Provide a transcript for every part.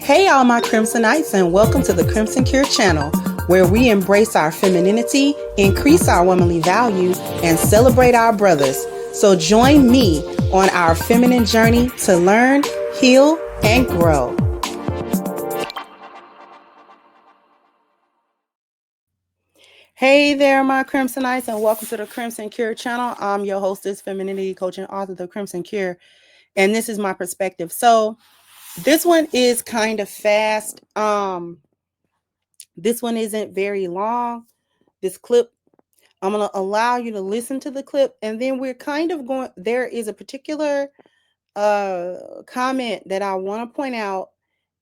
Hey, all my Crimsonites, and welcome to the Crimson Cure channel, where we embrace our femininity, increase our womanly values, and celebrate our brothers. So join me on our feminine journey to learn, heal, and grow. Hey there, my Crimsonites, and welcome to the Crimson Cure channel. I'm your hostess, femininity coach, and author of the Crimson Cure, and this is my perspective. So this one is kind of fast. This one isn't very long. This clip, I'm going to allow you to listen to the clip, and then we're kind of going, there is a particular comment that I want to point out,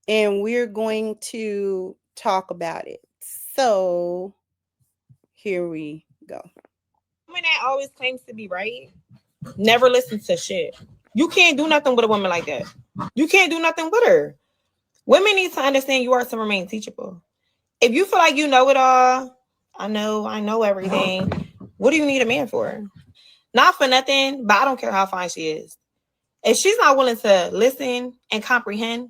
and we're going to talk about it. So here we go. Woman that always claims to be right never listens to shit. You can't do nothing with a woman like that. You can't do nothing with her. Women need to understand you are to remain teachable. If you feel like you know it all, I know everything. What do you need a man for? Not for nothing, but I don't care how fine she is. If she's not willing to listen and comprehend,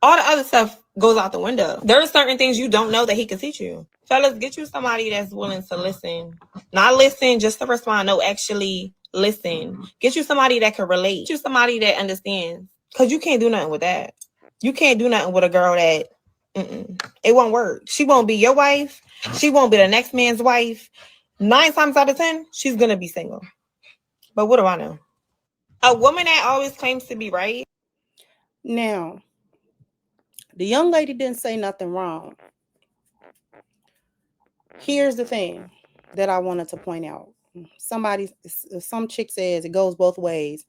all the other stuff goes out the window. There are certain things you don't know that he can teach you. Fellas, get you somebody that's willing to listen. Not listen just to respond. No, actually listen. Get you somebody that can relate. Get you somebody that understands. Because you can't do nothing with that. You can't do nothing with a girl that it won't work. She won't be your wife. She won't be the next man's wife. 9 times out of 10, she's going to be single. But what do I know? A woman that always claims to be right. Now, the young lady didn't say nothing wrong. Here's the thing that I wanted to point out. Some chick says it goes both ways.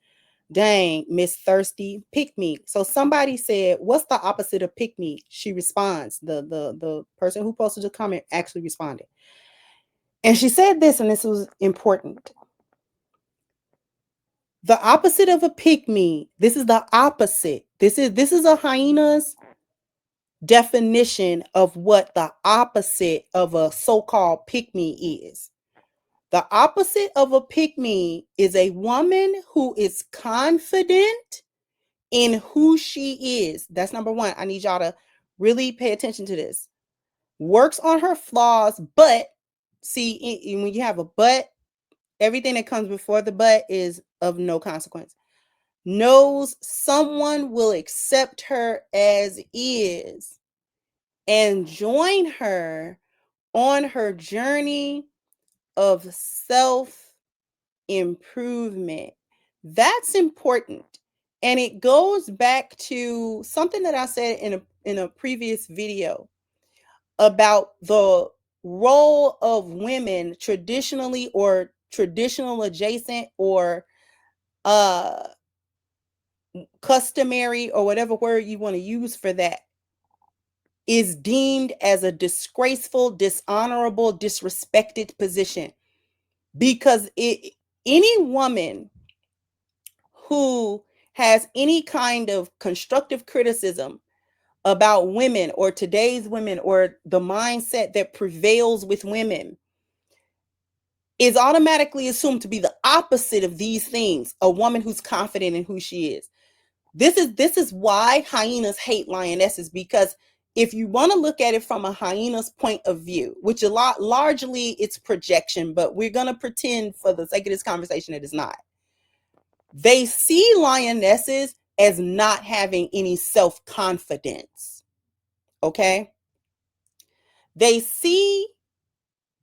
Dang, Miss Thirsty, pick me. So somebody said, what's the opposite of pick me? She responds. The person who posted the comment actually responded. And she said this, and this was important. The opposite of a pick me, this is the opposite. This is a Hyenas definition of what the opposite of a so-called pick me is. The opposite of a pick me is a woman who is confident in who she is. That's number one. I need y'all to really pay attention to this. Works on her flaws, but see, when you have a but, everything that comes before the but is of no consequence. Knows someone will accept her as is and join her on her journey of self-improvement. That's important. And it goes back to something that I said in a previous video about the role of women traditionally or traditional adjacent or customary or whatever word you want to use for that is deemed as a disgraceful, dishonorable, disrespected position. Because any woman who has any kind of constructive criticism about women or today's women or the mindset that prevails with women is automatically assumed to be the opposite of these things. A woman who's confident in who she is. This is why hyenas hate lionesses, because if you want to look at it from a hyena's point of view, which largely it's projection, but we're going to pretend for the sake of this conversation that it's not. They see lionesses as not having any self-confidence. Okay? They see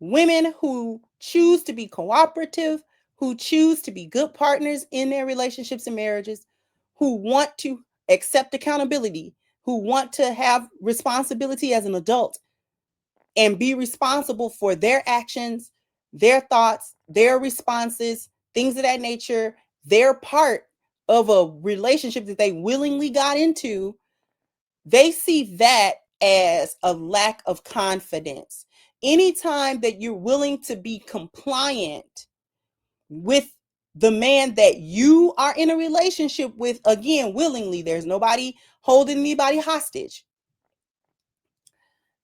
women who choose to be cooperative, who choose to be good partners in their relationships and marriages, who want to accept accountability, who want to have responsibility as an adult and be responsible for their actions, their thoughts, their responses, things of that nature. They're part of a relationship that they willingly got into. They see that as a lack of confidence. Anytime that you're willing to be compliant with the man that you are in a relationship with, again, willingly, there's nobody holding anybody hostage,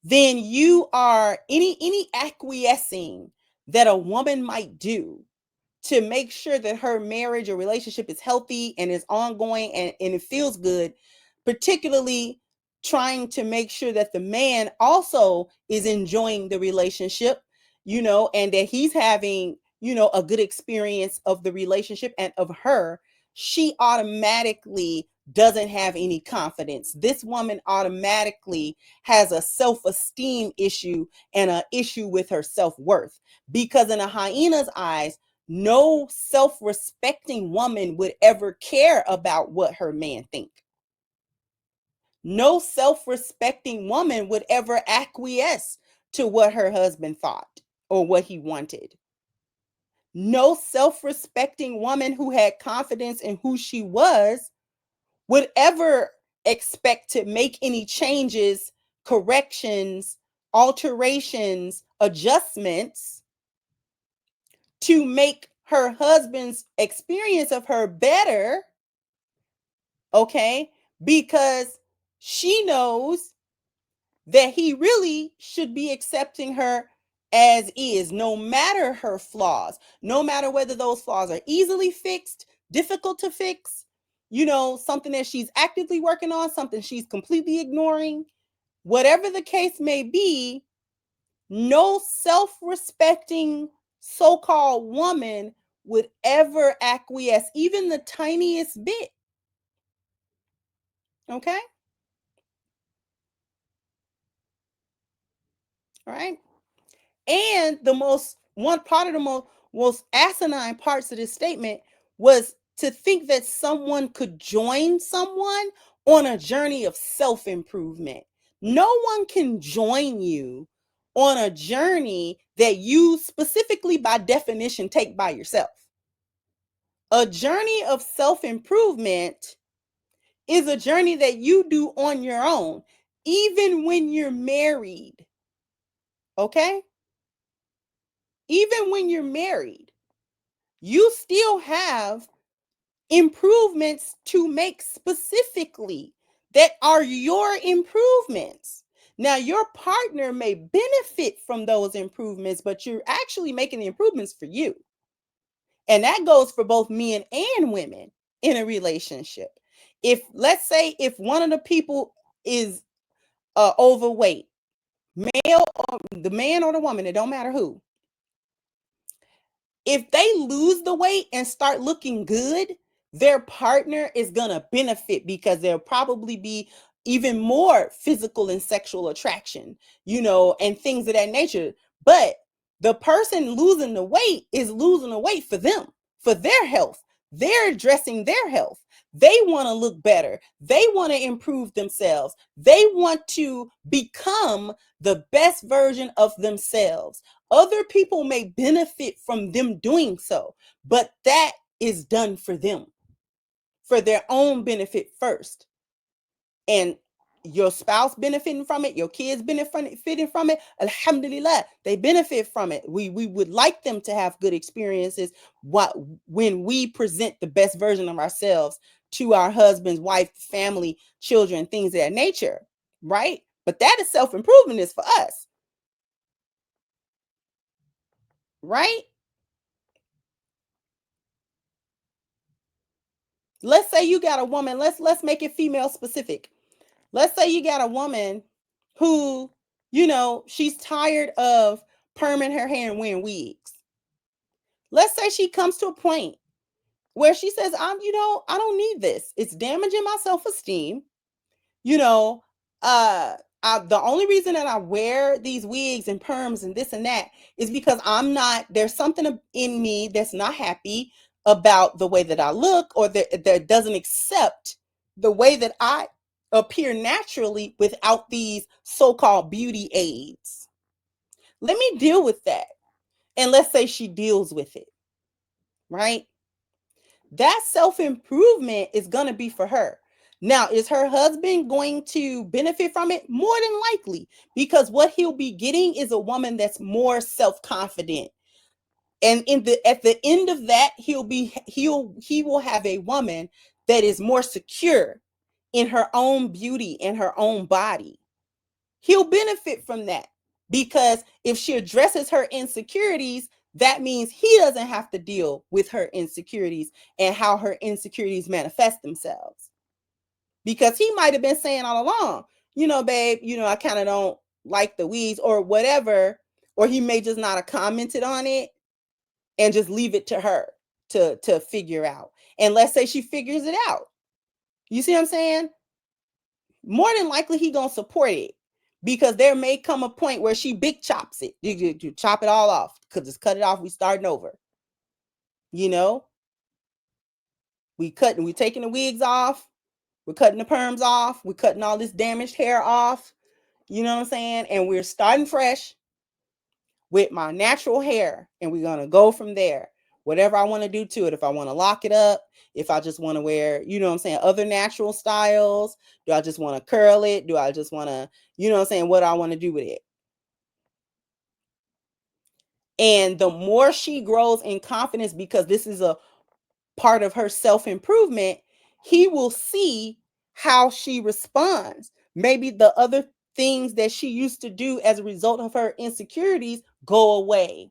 then you are any acquiescing that a woman might do to make sure that her marriage or relationship is healthy and is ongoing and it feels good, particularly trying to make sure that the man also is enjoying the relationship, and that he's having, a good experience of the relationship and of her, she automatically doesn't have any confidence. This woman automatically has a self-esteem issue and an issue with her self-worth, because in a hyena's eyes, no self-respecting woman would ever care about what her man think. No self-respecting woman would ever acquiesce to what her husband thought or what he wanted. No self-respecting woman who had confidence in who she was would ever expect to make any changes, corrections, alterations, adjustments to make her husband's experience of her better, okay? Because she knows that he really should be accepting her as is, no matter her flaws, no matter whether those flaws are easily fixed, difficult to fix, something that she's actively working on, something she's completely ignoring, whatever the case may be. No self-respecting so-called woman would ever acquiesce, even the tiniest bit. Okay? All right. And one part of the most asinine parts of this statement was to think that someone could join someone on a journey of self-improvement. No one can join you on a journey that you specifically by definition take by yourself. A journey of self-improvement is a journey that you do on your own, even when you're married. Okay? Even when you're married, you still have improvements to make specifically that are your improvements. Now, your partner may benefit from those improvements, but you're actually making the improvements for you. And that goes for both men and women in a relationship. Let's say if one of the people is overweight, male or the man or the woman, it don't matter who. If they lose the weight and start looking good, their partner is going to benefit because there'll probably be even more physical and sexual attraction, and things of that nature. But the person losing the weight is losing the weight for them, for their health. They're addressing their health. They want to look better. They want to improve themselves. They want to become the best version of themselves. Other people may benefit from them doing so, but that is done for them, for their own benefit first. And your spouse benefiting from it, your kids benefiting from it, alhamdulillah, they benefit from it. We would like them to have good experiences when we present the best version of ourselves to our husbands, wife, family, children, things of that nature, right? But that is self-improvement is for us, right? Let's say you got a woman, let's make it female specific. Let's say you got a woman who, she's tired of perming her hair and wearing wigs. Let's say she comes to a point where she says, I don't need this. It's damaging my self-esteem. you know, the only reason that I wear these wigs and perms and this and that is because there's something in me that's not happy about the way that I look, or that doesn't accept the way that I appear naturally without these so-called beauty aids. Let me deal with that. And let's say she deals with it, right? That self-improvement is going to be for her. Now, is her husband going to benefit from it? More than likely, because what he'll be getting is a woman that's more self-confident. And at the end of that, he will have a woman that is more secure in her own beauty and her own body. He'll benefit from that, because if she addresses her insecurities, that means he doesn't have to deal with her insecurities and how her insecurities manifest themselves. because he might have been saying all along, babe, I kind of don't like the weeds or whatever, or he may just not have commented on it and just leave it to her to figure out. And let's say she figures it out. You see what I'm saying? More than likely he gonna support it, because there may come a point where she big chops it. You chop it all off, because just cut it off. We starting over. We taking the wigs off. We're cutting the perms off. We're cutting all this damaged hair off. You know what I'm saying? And we're starting fresh with my natural hair, and we're gonna go from there. Whatever I want to do to it, if I want to lock it up, if I just want to wear, other natural styles, do I just want to curl it? Do I just want to, what do I want to do with it? And the more she grows in confidence, because this is a part of her self-improvement, he will see how she responds. Maybe the other things that she used to do as a result of her insecurities go away,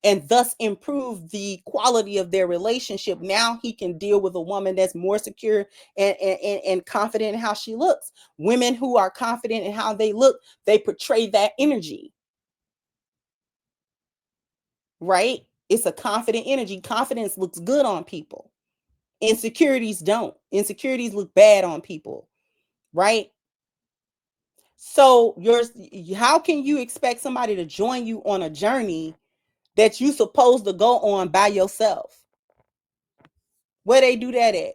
and thus improve the quality of their relationship. Now he can deal with a woman that's more secure and confident in how she looks. Women who are confident in how they look, they portray that energy. Right? It's a confident energy. Confidence looks good on people. Insecurities don't. Insecurities look bad on people. Right? So how can you expect somebody to join you on a journey that you supposed to go on by yourself? Where they do that at?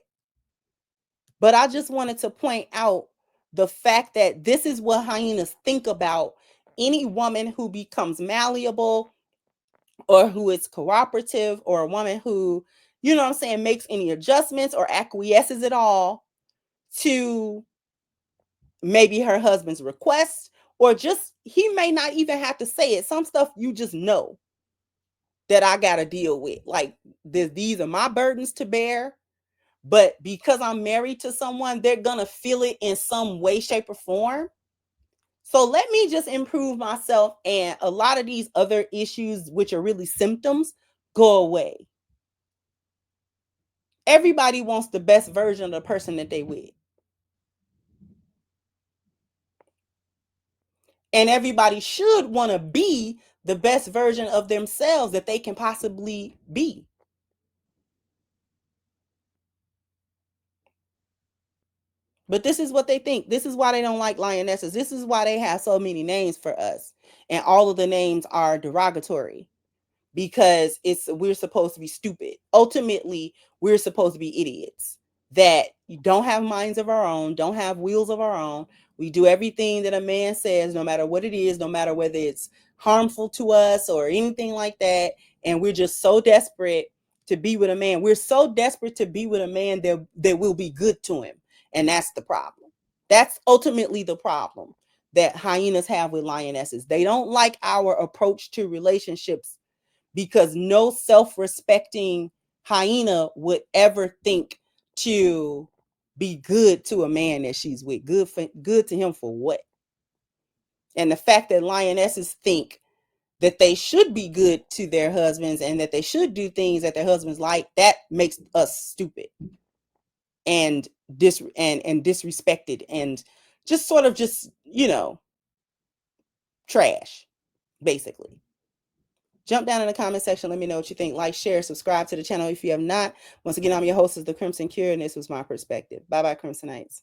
But I just wanted to point out the fact that this is what hyenas think about any woman who becomes malleable, or who is cooperative, or a woman who, makes any adjustments or acquiesces at all to maybe her husband's request, or just, he may not even have to say it. Some stuff you just know that I got to deal with. Like, these are my burdens to bear. But because I'm married to someone, they're going to feel it in some way, shape, or form. So let me just improve myself, and a lot of these other issues, which are really symptoms, go away. Everybody wants the best version of the person that they with. And everybody should want to be the best version of themselves that they can possibly be. But this is what they think. This is why they don't like lionesses. This is why they have so many names for us. And all of the names are derogatory, because we're supposed to be stupid. Ultimately, we're supposed to be idiots that don't have minds of our own, don't have wheels of our own. We do everything that a man says, no matter what it is, no matter whether it's harmful to us or anything like that. And we're just so desperate to be with a man. We're so desperate to be with a man that will be good to him. And that's the problem. That's ultimately the problem that hyenas have with lionesses. They don't like our approach to relationships, because no self-respecting hyena would ever think to be good to a man that she's with. Good to him for what? And the fact that lionesses think that they should be good to their husbands, and that they should do things that their husbands like, that makes us stupid and disrespected, and just sort of just, trash, basically. Jump down in the comment section. Let me know what you think. Like, share, subscribe to the channel if you have not. Once again, I'm your host, is the Crimson Cure, and this was my perspective. Bye-bye, Crimsonites.